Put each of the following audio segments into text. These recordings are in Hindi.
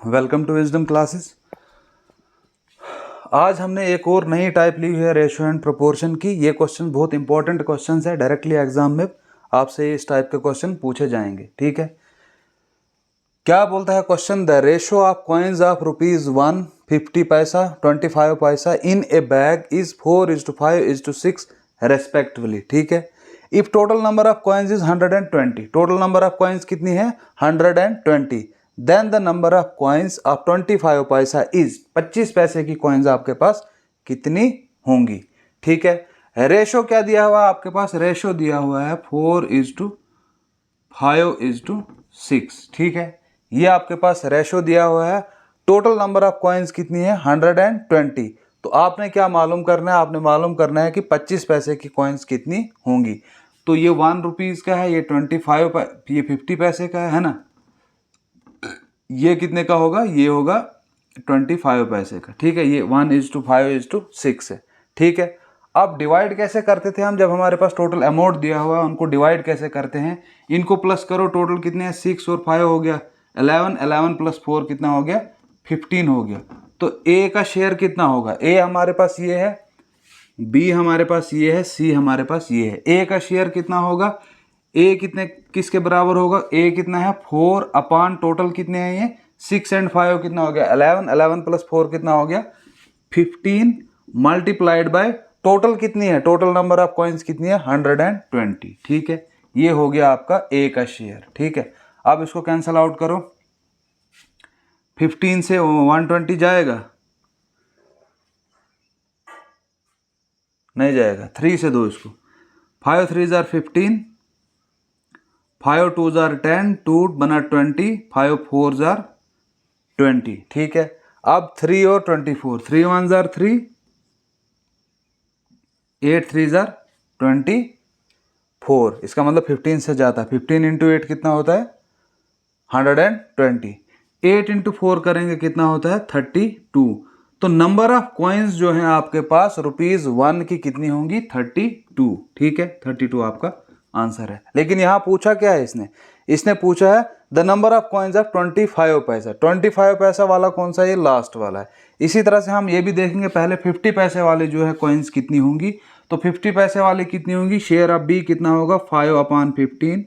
Welcome to wisdom classes. आज हमने एक और नई टाइप ली हुई है रेशो एंड प्रोपोर्शन की। ये क्वेश्चन बहुत इंपॉर्टेंट क्वेश्चन है, डायरेक्टली एग्जाम में आपसे इस टाइप के क्वेश्चन पूछे जाएंगे। ठीक है, क्या बोलता है question? The ratio of coins of ₹1 50 paisa 25 paisa in a bag is 4:5:6 respectively. ठीक है, if total number of coins is 120, total number of coins कितनी है? 120। Then the number of coins of 25 paisa is 25 पैसे की कॉइन्स आपके पास कितनी होंगी? ठीक है, रेशो क्या दिया हुआ है आपके पास? रेशो दिया हुआ है 4:5:6। ठीक है, ये आपके पास रेशो दिया हुआ है। टोटल नंबर ऑफ कॉइन्स कितनी है? 120। तो आपने क्या मालूम करना है? आपने मालूम करना है कि 25 पैसे की कॉइन्स कितनी होंगी। तो ये ₹1 का है, ये 50 पैसे का है ना। ये कितने का होगा? ये होगा 25 पैसे का। ठीक है, ये 1:5:6 है। ठीक है, अब डिवाइड कैसे करते थे हम? जब हमारे पास टोटल अमाउंट दिया हुआ है, उनको डिवाइड कैसे करते हैं? इनको प्लस करो, टोटल कितने हैं? 6 और 5 हो गया 11, 11 + 4 कितना हो गया? 15 हो गया। तो ए का शेयर कितना होगा? ए हमारे पास ये है, बी हमारे पास ये है, सी हमारे पास ये है। ए का शेयर कितना होगा? ए कितने किसके बराबर होगा? ए कितना है? 4 अपान टोटल कितने हैं ये? 6 और 5 कितना हो गया? 11, 11 + 4 कितना हो गया? 15 मल्टीप्लाइड बाय टोटल कितनी है? टोटल नंबर ऑफ कॉइन्स कितनी है? 120। ठीक है, ये हो गया आपका ए का शेयर। ठीक है, अब इसको कैंसल आउट करो। 15 से 120 जाएगा? नहीं जाएगा। 3 से दो इसको। 5 3 = 15, 5 2 = 10, 2 बना 20, 5 4 = 20। ठीक है, अब 3 और 24, 3 1 = 3, 8 3 = 24। इसका मतलब 15 से जाता है। 15 × 8 कितना होता है? 120। 8 × 4 करेंगे कितना होता है? 32। तो नंबर ऑफ कॉइन्स जो है आपके पास ₹1 की कितनी होंगी? 32। ठीक है, 32 आपका आंसर है। लेकिन यहां पूछा क्या है इसने पूछा है the number of coins of 25 पैसा। 25 पैसा वाला कौन सा? ये लास्ट वाला है। इसी तरह से हम ये भी देखेंगे, पहले 50 पैसे वाले जो है कॉइन्स कितनी होंगी। तो 50 पैसे वाले कितनी होंगी? शेयर ऑफ बी कितना होगा? 5/15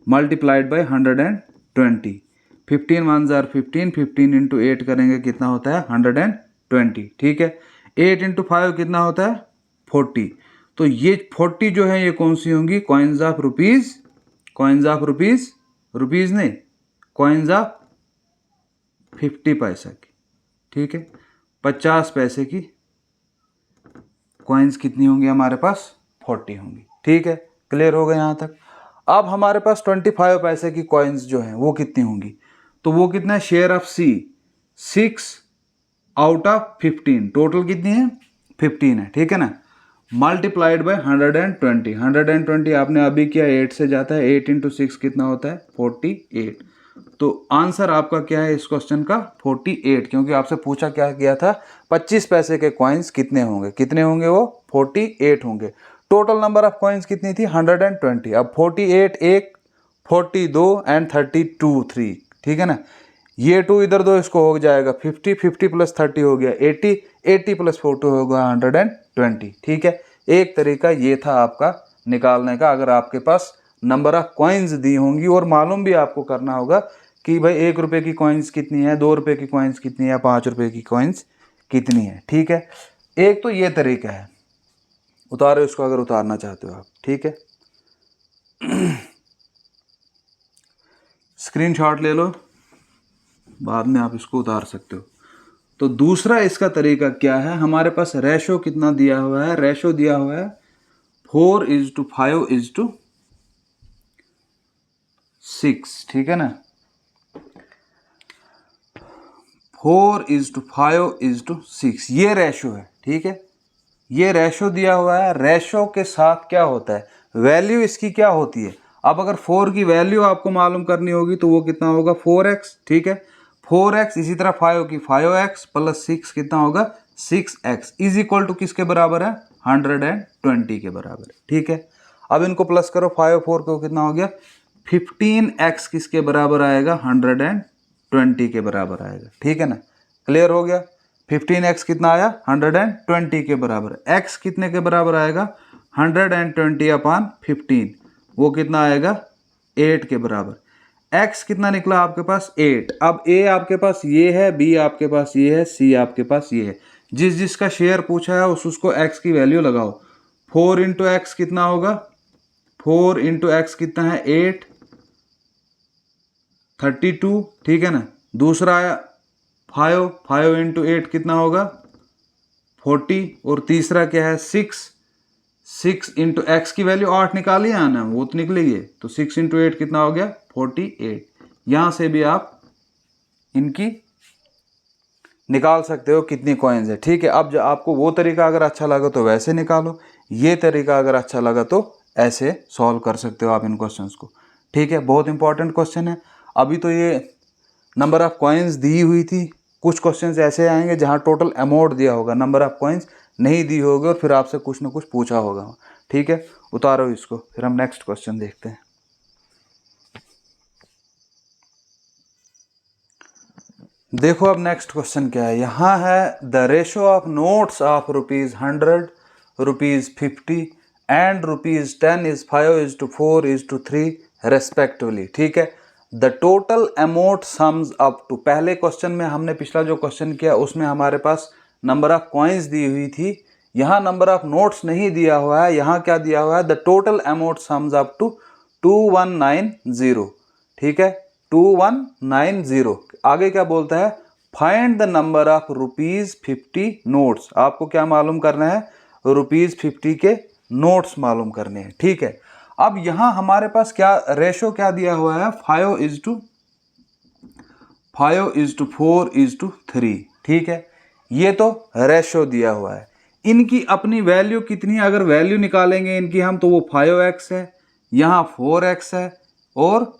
मल्टीप्लाइड बाय 120। 15 1 = 15, 15 × 8 करेंगे कितना होता है? 120। ठीक है, 8 × 5 कितना होता है? 40। तो ये 40 जो है ये कौन सी होंगी? Coins of rupees, coins of rupees, rupees नहीं, कॉइन्स ऑफ 50 पैसा की। ठीक है, 50 पैसे की कॉइन्स कितनी होंगी हमारे पास? 40 होंगी। ठीक है, क्लियर हो गया यहाँ तक। अब हमारे पास 25 पैसे की कॉइन्स जो हैं वो कितनी होंगी? तो वो कितना है? शेयर ऑफ सी 6/15, टोटल कितनी है? 15 है। ठीक है ना, मल्टीप्लाइड बाय 120। 120 आपने अभी किया, 8 से जाता है, 8 × 6 कितना होता है? 48। तो आंसर आपका क्या है इस क्वेश्चन का? 48, क्योंकि आपसे पूछा क्या गया था? 25 पैसे के कॉइन्स कितने होंगे? कितने होंगे वो? 48 होंगे। टोटल नंबर ऑफ कॉइन्स कितनी थी? 120। अब 48 1, 42 एंड 32 3। ठीक है ना, ये 2 इधर दो, इसको हो जाएगा 50, 50 + 30 हो गया 80, 80 + 40 होगा 120। ठीक है, एक तरीका ये था आपका निकालने का। अगर आपके पास नंबर ऑफ कॉइन्स दी होंगी और मालूम भी आपको करना होगा कि भाई ₹1 की कॉइन्स कितनी है, ₹2 की कॉइन्स कितनी है, ₹5 की कॉइन्स कितनी है। ठीक है, एक तो ये तरीका है। उतारो इसको अगर उतारना चाहते हो आप। ठीक है, स्क्रीनशॉट ले लो, बाद में आप इसको उतार सकते हो। तो दूसरा इसका तरीका क्या है? हमारे पास रेशो कितना दिया हुआ है? रेशो दिया हुआ है 4:5:6। ठीक है ना, 4:5:6 ये रेशो है। ठीक है, ये रेशो दिया हुआ है। रेशो के साथ क्या होता है? वैल्यू इसकी क्या होती है? अब अगर 4 की वैल्यू आपको मालूम करनी होगी तो वो कितना होगा? 4x। ठीक है, 4x। इसी तरह 5 की 5x + 6 कितना होगा? 6x इज इक्वल टू किसके बराबर है? 120 के बराबर है। ठीक है, अब इनको प्लस करो, 5 और 4 को कितना हो गया? 15x किसके बराबर आएगा? 120 120 के बराबर आएगा। ठीक है ना, क्लियर हो गया। 15x कितना आया 120 के बराबर। x कितने के बराबर आएगा 120/15, वो कितना आएगा 8 के बराबर। x कितना निकला आपके पास 8। अब a आपके पास ये है, b आपके पास ये है, c आपके पास ये है। जिस जिसका शेयर पूछा है उसको x की वैल्यू लगाओ। 4 इंटू एक्स कितना होगा, 4 इंटू एक्स कितना है 8, 32। ठीक है ना। दूसरा आया 5, 5 इंटू 8 कितना होगा 40। और तीसरा क्या है 6, 6 इंटू एक्स की वैल्यू 8 निकाली है ना, वो तो निकलेगी। तो 6 इंटू 8 कितना हो गया 48। यहां से भी आप इनकी निकाल सकते हो कितनी कॉइन्स है। ठीक है। अब जो आपको वो तरीका अगर अच्छा लगा तो वैसे निकालो, ये तरीका अगर अच्छा लगा तो ऐसे सॉल्व कर सकते हो आप इन क्वेश्चंस को। ठीक है, बहुत इंपॉर्टेंट क्वेश्चन है। अभी तो ये नंबर ऑफ कॉइन्स दी हुई थी, कुछ क्वेश्चंस ऐसे आएंगे जहां टोटल अमाउंट दिया होगा, नंबर ऑफ कॉइन्स नहीं दी होगी और फिर आपसे कुछ ना कुछ पूछा होगा। ठीक है, उतारो इसको, फिर हम नेक्स्ट क्वेश्चन देखते हैं। देखो अब नेक्स्ट क्वेश्चन क्या है। यहाँ है the ratio of notes of ₹100, ₹50 and ₹10 is 5:4:3 respectively. ठीक है। The total amount sums up to. पहले क्वेश्चन में हमने पिछला जो क्वेश्चन किया उसमें हमारे पास नंबर ऑफ कॉइन्स दी हुई थी, यहाँ नंबर ऑफ नोट्स नहीं दिया हुआ है। यहाँ क्या दिया हुआ है, the total amount sums up to 2190। ठीक है, 2190। आगे क्या बोलता है, find the number of ₹50 notes. आपको क्या मालूम करना है, ₹50 के नोट्स मालूम करने हैं। ठीक है। अब यहां हमारे पास क्या रेशो क्या दिया हुआ है, 5:4:3। ठीक है, ये तो रेशो दिया हुआ है। इनकी अपनी वैल्यू कितनी है, अगर वैल्यू निकालेंगे इनकी हम तो वो 5x है, यहाँ 4x है और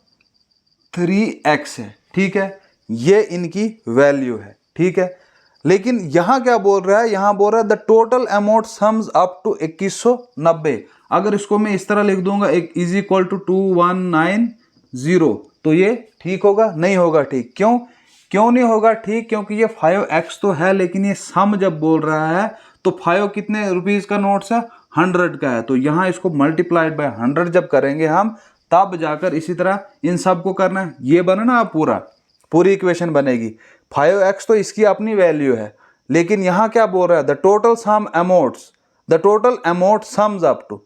3x है। ठीक है, ये इनकी वैल्यू है। ठीक है, लेकिन यहां क्या बोल रहा है, यहां बोल रहा है the total amount sums up to 2190। अगर इसको मैं इस तरह लिख दूंगा इज इक्वल टू 2190, तो ये ठीक होगा, नहीं होगा ठीक। क्यों नहीं होगा ठीक, क्योंकि ये 5x तो है, लेकिन ये सम जब बोल रहा है तो 5 कितने रुपीस का नोट्स है 100 का है, तो यहां इसको मल्टीप्लाइड बाय 100 जब करेंगे हम, तब जाकर इसी तरह इन सब को करना है। ये बना ना आप पूरी इक्वेशन बनेगी। 5x तो इसकी अपनी वैल्यू है, लेकिन यहां क्या बोल रहा है, the total amount sums up to,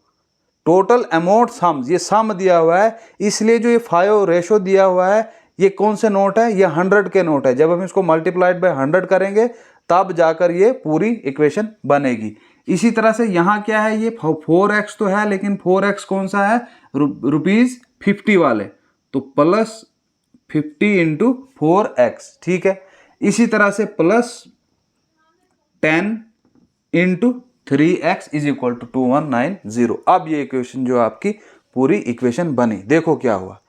total amount sums, ये सम दिया हुआ है, इसलिए जो ये 5 रेशो दिया हुआ है, ये कौन से नोट है, ये 100 के नोट है। जब हम इसको मल्टीप्लाइड बाय 100 करेंगे तब जाकर ये पूरी इक्वेशन बनेगी। इसी तरह से यहाँ क्या है, ये 4x तो है, लेकिन 4x कौन सा है, ₹50 वाले, तो प्लस 50 इंटू 4x। ठीक है, इसी तरह से plus 10 into 3x is equal to 2190। अब ये इक्वेशन जो आपकी पूरी इक्वेशन बनी। देखो क्या हुआ,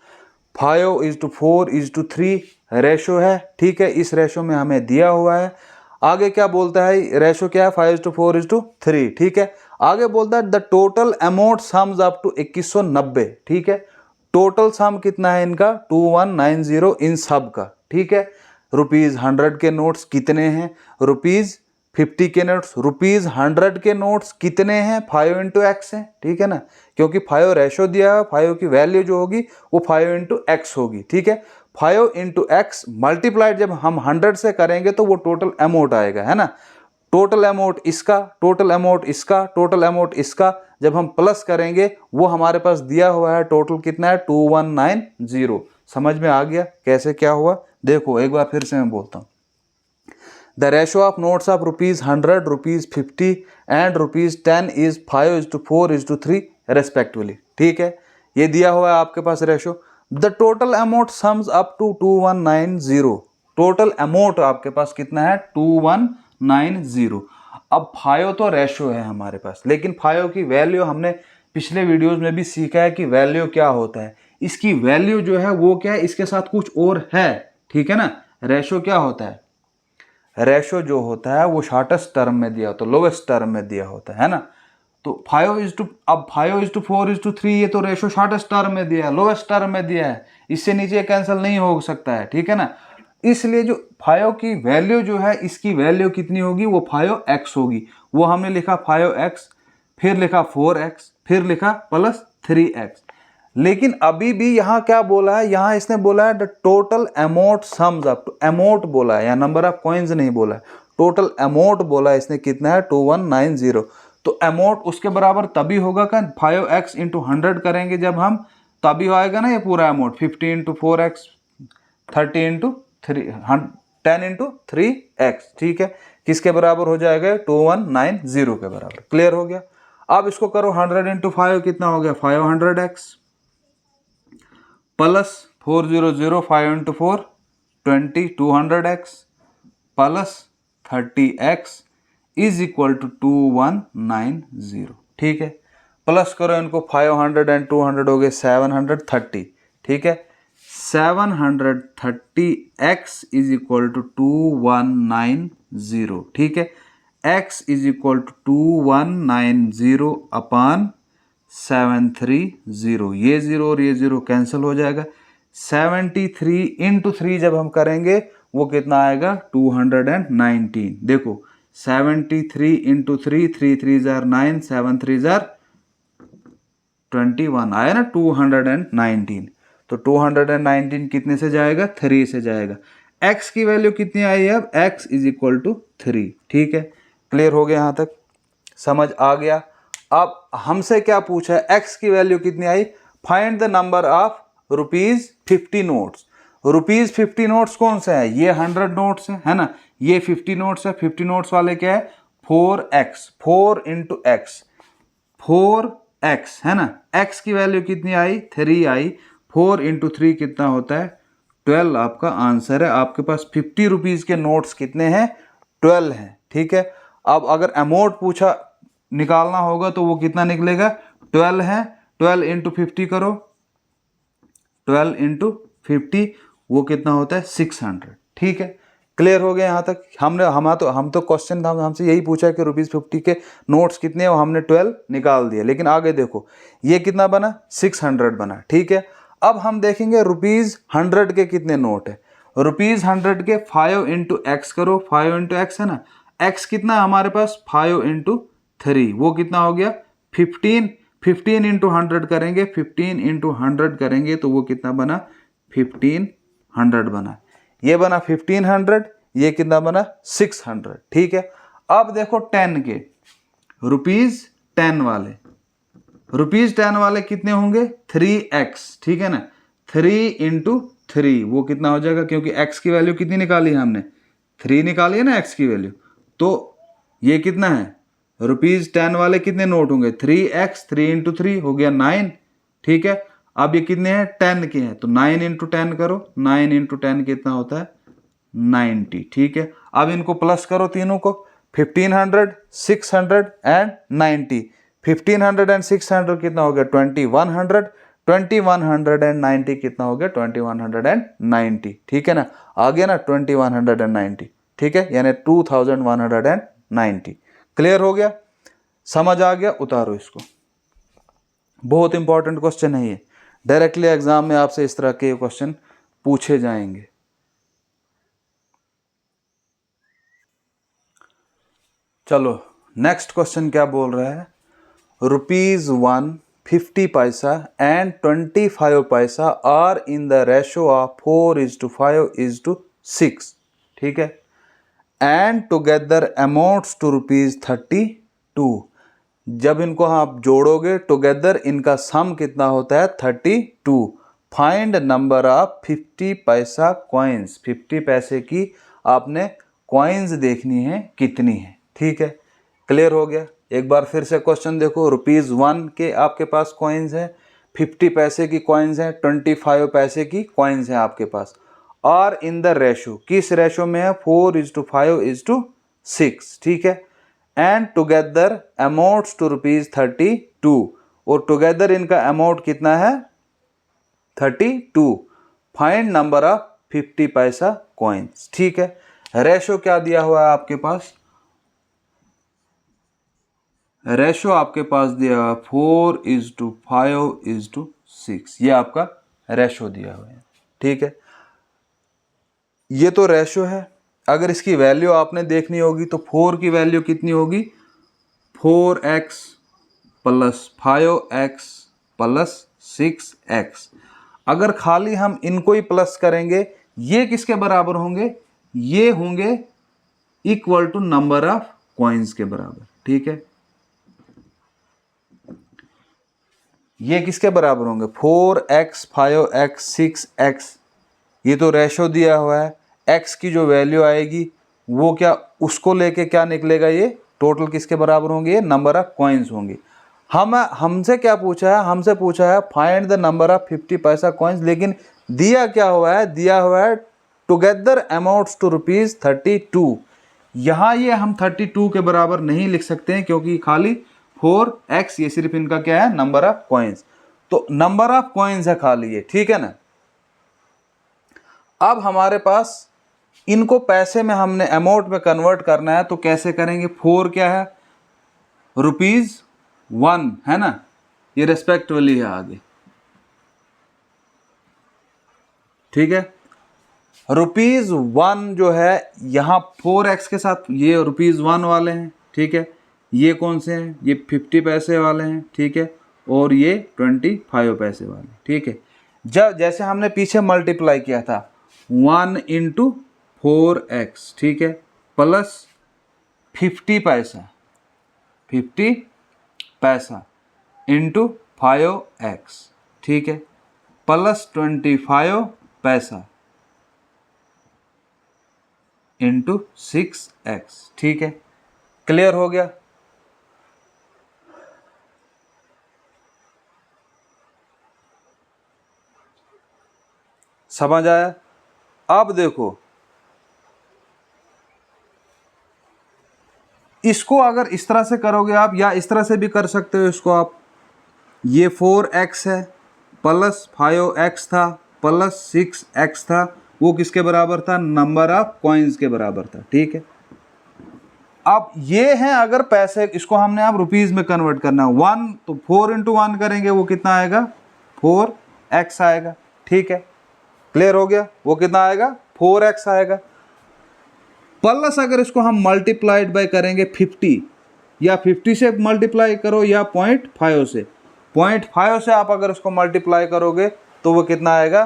5:4:3 रेशो है। ठीक है, इस रेशो में हमें दिया हुआ है। आगे क्या बोलता है, रेशो क्या है 5:4:3। ठीक है, आगे बोलता है the total amount sums up to 2190। ठीक है, टोटल सम कितना है इनका 2190 इन सब का। ठीक है, ₹100 के नोट्स कितने हैं, ₹50 के नोट्स, ₹100 के नोट्स कितने हैं, 5 इंटू एक्स है। ठीक है ना, क्योंकि 5 रेशो दिया है, 5 की वैल्यू जो होगी वो 5 इंटू एक्स होगी। ठीक है, 5 इंटू एक्स मल्टीप्लाइड जब हम 100 से करेंगे तो वो टोटल अमाउंट आएगा, है ना। टोटल अमाउंट इसका, टोटल अमाउंट इसका, टोटल अमाउंट इसका, जब हम प्लस करेंगे वो हमारे पास दिया हुआ है टोटल कितना है 2190। समझ में आ गया कैसे क्या हुआ। देखो एक बार फिर से मैं बोलता हूँ, the ratio of notes of ₹100, ₹50 and ₹10 is 5:4:3 respectively. ठीक है, ये दिया हुआ है आपके पास ratio. The total amount sums up to 2190। Total amount आपके पास कितना है 2190। अब 5 तो रेशो है हमारे पास, लेकिन 5 की वैल्यू हमने पिछले वीडियोस में भी सीखा है कि वैल्यू क्या होता है। इसकी वैल्यू जो है वो क्या है, इसके साथ कुछ और है। ठीक है ना, रेशो क्या होता है, रेशो जो होता है वो शॉर्टेस्ट टर्म में दिया होता है, लोवेस्ट टर्म में दिया होता है ना। तो 5:4:3 ये तो रेशो शॉर्टेस्ट टर्म में दिया है, लोवेस्ट टर्म में दिया है, इससे नीचे कैंसिल नहीं हो सकता है। ठीक है ना, इसलिए जो 5 की वैल्यू जो है, इसकी वैल्यू कितनी होगी, वो 5x होगी। वो हमने लिखा 5x, फिर लिखा 4x, फिर लिखा प्लस 3x। लेकिन अभी भी यहाँ क्या बोला है, यहाँ इसने बोला है the total amount sums up to, amount बोला है, या नंबर ऑफ कॉइन्स नहीं बोला है, टोटल अमाउंट बोला है इसने, कितना है 2190। तो अमाउंट उसके बराबर तभी होगा का 5x इंटू 100 करेंगे जब हम, तभी आएगा ना ये पूरा amount, 50 into 4x, 30 into 3, 10 into 3x। ठीक है, किसके बराबर हो जाएगा, 2190 के बराबर। क्लियर हो गया। अब इसको करो 100 इंटू 5, कितना हो गया 500x, plus 400, 5 into 4 20, 200x, plus 30x is equal to 2190। ठीक है, प्लस करो इनको, 500 एंड 200 हो गए 730। ठीक है, 730x इज इक्वल टू 2190। ठीक है, x is equal to 2190 upon 730। ये जीरो और ये जीरो कैंसिल हो जाएगा। 73 इंटू 3 जब हम करेंगे वो कितना आएगा, 219। देखो 73 इंटू 3, 3 3 जार 9, 7 3 जार 21 आया ना, 219। तो 219 कितने से जाएगा, 3 से जाएगा। x की वैल्यू कितनी आई है अब, x इज इक्वल टू 3। ठीक है, क्लियर हो गया, यहाँ तक समझ आ गया। अब हमसे क्या पूछा है, x की वैल्यू कितनी आई, find the number of ₹50 notes. ₹50 notes कौन से है, ये 100 नोट्स है ना, ये 50 नोट्स है। 50 नोट्स वाले क्या है, 4x, 4 इंटू एक्स, 4x है ना। x की वैल्यू कितनी आई, 3 आई। 4 इंटू 3 कितना होता है, 12 आपका आंसर है। आपके पास ₹50 के नोट्स कितने हैं, 12 हैं। ठीक है, अब अगर अमाउंट पूछा निकालना होगा तो वो कितना निकलेगा, 12 है। 12 इंटू 50 करो, 12 इंटू 50 वो कितना होता है, 600। ठीक है, क्लियर हो गया यहाँ तक। हम तो क्वेश्चन था, हमसे यही पूछा कि ₹50 के नोट्स कितने हैं, वो हमने 12 निकाल दिए। लेकिन आगे देखो ये कितना बना, 600 बना। ठीक है, अब हम देखेंगे ₹100 के कितने नोट है। ₹100 के 5 इंटू एक्स करो, 5 इंटू एक्स है ना, एक्स कितना है हमारे पास, 5 इंटू 3 वो कितना हो गया 15। 15 इंटू 100 करेंगे, 15 इंटू 100 करेंगे तो वो कितना बना, 1500 बना। ये बना 1500, ये कितना बना 600। ठीक है, अब देखो 10 के, ₹10 वाले, ₹10 वाले कितने होंगे, 3x। ठीक है ना, 3 इंटू 3 वो कितना हो जाएगा, क्योंकि x की वैल्यू कितनी निकाली है हमने, 3 निकाली है ना x की वैल्यू। तो ये कितना है, ₹10 वाले कितने नोट होंगे, 3x, 3 इंटू 3 हो गया 9। ठीक है, अब ये कितने हैं, 10 के हैं, तो 9 इंटू 10 करो, 9 इंटू 10 कितना होता है, 90। ठीक है, अब इनको प्लस करो तीनों को, 1500, 600 एंड 90। 1500 एंड 600 कितना हो गया, 2100। 2190 कितना हो गया, 2190। ठीक है ना, आ गया ना 2190। ठीक है, यानी 2190। क्लियर हो गया, समझ आ गया, उतारो इसको। बहुत इंपॉर्टेंट क्वेश्चन है ये, डायरेक्टली एग्जाम में आपसे इस तरह के क्वेश्चन पूछे जाएंगे। चलो नेक्स्ट क्वेश्चन क्या बोल रहा है, ₹1 50 पैसा and 25 paisa are in the ratio of 4:5:6। ठीक है, एंड टुगेदर अमाउंट्स टू ₹32। जब इनको आप जोड़ोगे टुगेदर इनका सम कितना होता है, 32। फाइंड नंबर ऑफ 50 पैसा कॉइन्स। 50 पैसे की आपने कॉइन्स देखनी है कितनी है। ठीक है, क्लियर हो गया। एक बार फिर से क्वेश्चन देखो, ₹1 के आपके पास कॉइन्स हैं, 50 पैसे की कॉइन्स हैं, 25 पैसे की कॉइन्स हैं आपके पास। और इन द रेशो, किस रेशो में है, 4:5:6। ठीक है, एंड टुगेदर अमाउंट्स टू ₹32। और टुगेदर इनका अमाउंट कितना है, 32। फाइंड नंबर ऑफ 50 पैसा कॉइन्स। ठीक है, रेशो क्या दिया हुआ है आपके पास, रेशो आपके पास दिया हुआ 4:5:6, ये आपका रेशो दिया हुआ है। ठीक है, ये तो रेशो है, अगर इसकी वैल्यू आपने देखनी होगी तो 4 की वैल्यू कितनी होगी, 4x plus 5x plus 6x। अगर खाली हम इनको ही प्लस करेंगे, ये किसके बराबर होंगे, ये होंगे equal to number of coins के बराबर। ठीक है, ये किसके बराबर होंगे, 4x 5x 6x। ये तो रेशो दिया हुआ है, x की जो वैल्यू आएगी वो क्या, उसको लेके क्या निकलेगा, ये टोटल किसके बराबर होंगे, ये नंबर ऑफ कॉइन्स होंगे। हमसे क्या पूछा है, हमसे पूछा है फाइंड द नंबर ऑफ 50 पैसा कॉइन्स, लेकिन दिया क्या हुआ है, दिया हुआ है टुगेदर अमाउंट्स टू ₹32। यहाँ ये हम 32 के बराबर नहीं लिख सकते हैं क्योंकि खाली 4x, ये सिर्फ इनका क्या है, नंबर ऑफ कॉइन्स। तो नंबर ऑफ कॉइन्स है खाली ये, ठीक है ना। अब हमारे पास इनको पैसे में हमने अमाउंट में कन्वर्ट करना है, तो कैसे करेंगे, 4 क्या है, ₹1 है ना, ये रेस्पेक्टिवली है आगे। ठीक है, ₹1 जो है यहाँ 4x के साथ, ये ₹1 वाले हैं। ठीक है, ये कौन से हैं, ये 50 पैसे वाले हैं। ठीक है, और ये 25 पैसे वाले। ठीक है, जब जैसे हमने पीछे मल्टीप्लाई किया था 1 × 4x, ठीक है, प्लस 50 पैसा इंटू 5x, ठीक है, प्लस 25 पैसा इंटू 6x। ठीक है, क्लियर हो गया। समझ आया। अब देखो, इसको अगर इस तरह से करोगे आप, या इस तरह से भी कर सकते हो इसको आप, ये 4x है प्लस 5x था प्लस 6x था, वो किसके बराबर था, नंबर ऑफ कॉइन्स के बराबर था। ठीक है, अब ये हैं अगर पैसे, इसको हमने अब रुपीज में कन्वर्ट करना है, 1 तो 4 × 1 करेंगे, वो कितना आएगा, 4x आएगा। ठीक है, क्लियर हो गया, वो कितना आएगा, 4x आएगा। प्लस अगर इसको हम मल्टीप्लाइड बाय करेंगे 50, या 50 से मल्टीप्लाई करो या 0.5 से, 0.5 से आप अगर इसको मल्टीप्लाई करोगे तो वो कितना आएगा,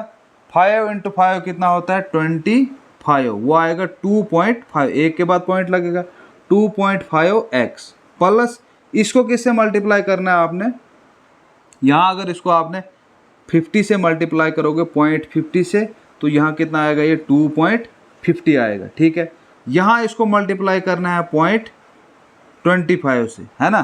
5 × 5 कितना होता है, 25, वो आएगा 2.5, एक के बाद पॉइंट लगेगा, 2.5x। प्लस इसको किससे मल्टीप्लाई करना है आपने, यहाँ अगर इसको आपने 50 से मल्टीप्लाई करोगे 0.50 से, तो यहाँ कितना आएगा, ये 2.50 आएगा। ठीक है, यहाँ इसको मल्टीप्लाई करना है 0.25 से, है ना,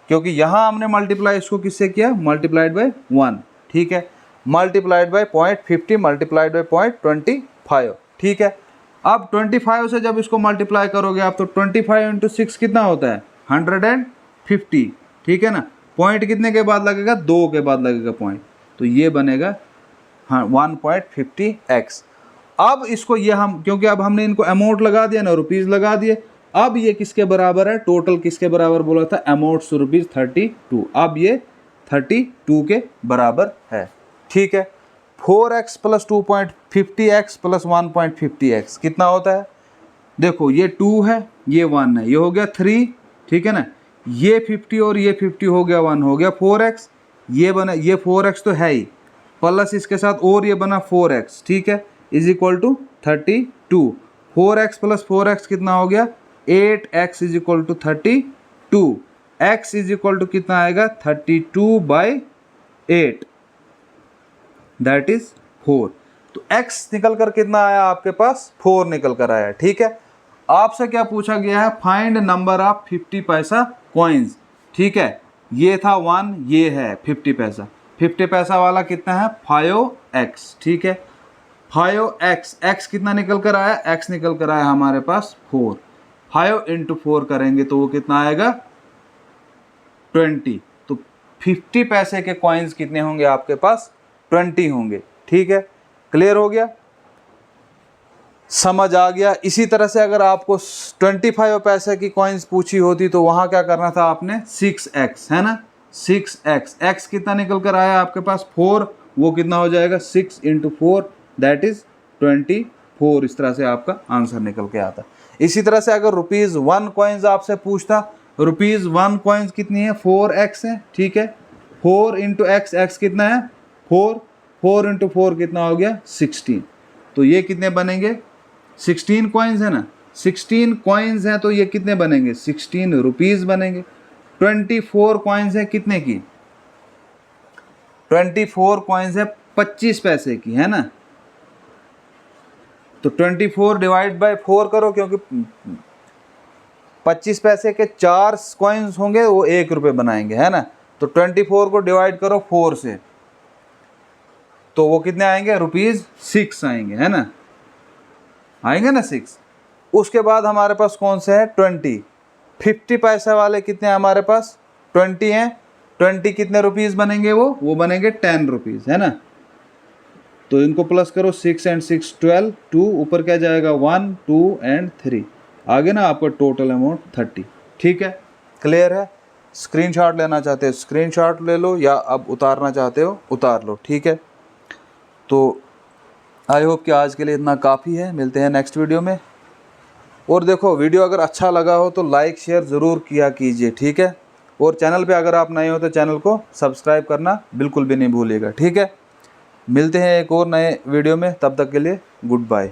क्योंकि यहाँ हमने मल्टीप्लाई इसको किससे किया, मल्टीप्लाइड बाय 1। ठीक है, मल्टीप्लाइड बाय 0.50 मल्टीप्लाइड बाय 0.25। ठीक है, अब 25 से जब इसको मल्टीप्लाई करोगे आप, तो 25 × 6 कितना होता है, 150। ठीक है ना, पॉइंट कितने के बाद लगेगा, 2 के बाद लगेगा पॉइंट, तो ये बनेगा 1.50x। अब इसको ये हम, क्योंकि अब हमने इनको अमाउंट लगा दिया ना, रुपीज़ लगा दिए, अब ये किसके बराबर है, टोटल किसके बराबर बोला था, अमाउंट ₹32। अब ये 32 के बराबर है। ठीक है, 4x plus 2.50x plus 1.50x कितना होता है, देखो ये 2 है, ये 1 है, ये हो गया 3। ठीक है ना, ये 50 और ये 50 हो गया 1, हो गया 4x, ये बना, ये 4x तो है ही, प्लस इसके साथ और ये बना 4x। ठीक है, is equal to 32। 4x plus 4x कितना हो गया, 8x is equal to 32। x is equal to कितना आएगा, 32/8, दैट इज 4। तो x निकल कर कितना आया आपके पास, 4 निकल कर आया। ठीक है, आपसे क्या पूछा गया है, फाइंड नंबर ऑफ 50 पैसा कॉइन्स। ठीक है, ये था 1, ये है 50 पैसा, 50 पैसा वाला कितना है, 5x। ठीक है, 5x, x कितना निकल कर आया, x निकल कर आया हमारे पास 4। 5 × 4 करेंगे तो वो कितना आएगा, 20। तो 50 पैसे के कॉइन्स कितने होंगे आपके पास, 20 होंगे। ठीक है, क्लियर हो गया, समझ आ गया। इसी तरह से अगर आपको 25 पैसे की कॉइन्स पूछी होती तो वहां क्या करना था आपने, 6x, है ना, 6x, x कितना निकल कर आया आपके पास, 4, वो कितना हो जाएगा, 6 × 4 दैट इज 25। 4, इस तरह से आपका आंसर निकल के आता। इसी तरह से अगर ₹1 कॉइन्स आपसे पूछता, ₹1 कॉइन्स कितनी है, 4x है, ठीक है। 4 इंटू एक्स, एक्स कितना है 4, 4 इंटू 4 कितना हो गया 16। तो ये कितने बनेंगे, 16 कॉइन्स है ना, 16 कॉइन्स हैं तो ये कितने बनेंगे, 16 रुपीज़ बनेंगे। 24 कॉइन्स है कितने की, 24 कॉइन्स है 25 पैसे की, है ना। तो 24 डिवाइड बाय 4 करो, क्योंकि 25 पैसे के 4 कॉइन्स होंगे वो 1 रुपये बनाएंगे, है ना। तो 24 को डिवाइड करो 4 से, तो वो कितने आएंगे, ₹6 आएंगे, है ना, आएंगे ना 6। उसके बाद हमारे पास कौन से है 20, 50 पैसे वाले कितने हैं हमारे पास, 20 हैं। 20 कितने रुपीज़ बनेंगे, वो बनेंगे 10 रुपीज़, है ना। तो इनको प्लस करो, 6 एंड 6 12, 2 ऊपर क्या जाएगा 1 2 एंड 3, आगे ना आपका टोटल अमाउंट 30। ठीक है, क्लियर है। स्क्रीनशॉट लेना चाहते हो स्क्रीनशॉट ले लो, या अब उतारना चाहते हो उतार लो, ठीक है। तो आई होप कि आज के लिए इतना काफ़ी है, मिलते हैं नेक्स्ट वीडियो में। और देखो, वीडियो अगर अच्छा लगा हो तो लाइक शेयर ज़रूर किया कीजिए, ठीक है। और चैनल पे अगर आप नए हो तो चैनल को सब्सक्राइब करना बिल्कुल भी नहीं भूलिएगा, ठीक है। मिलते हैं एक और नए वीडियो में, तब तक के लिए गुड बाय।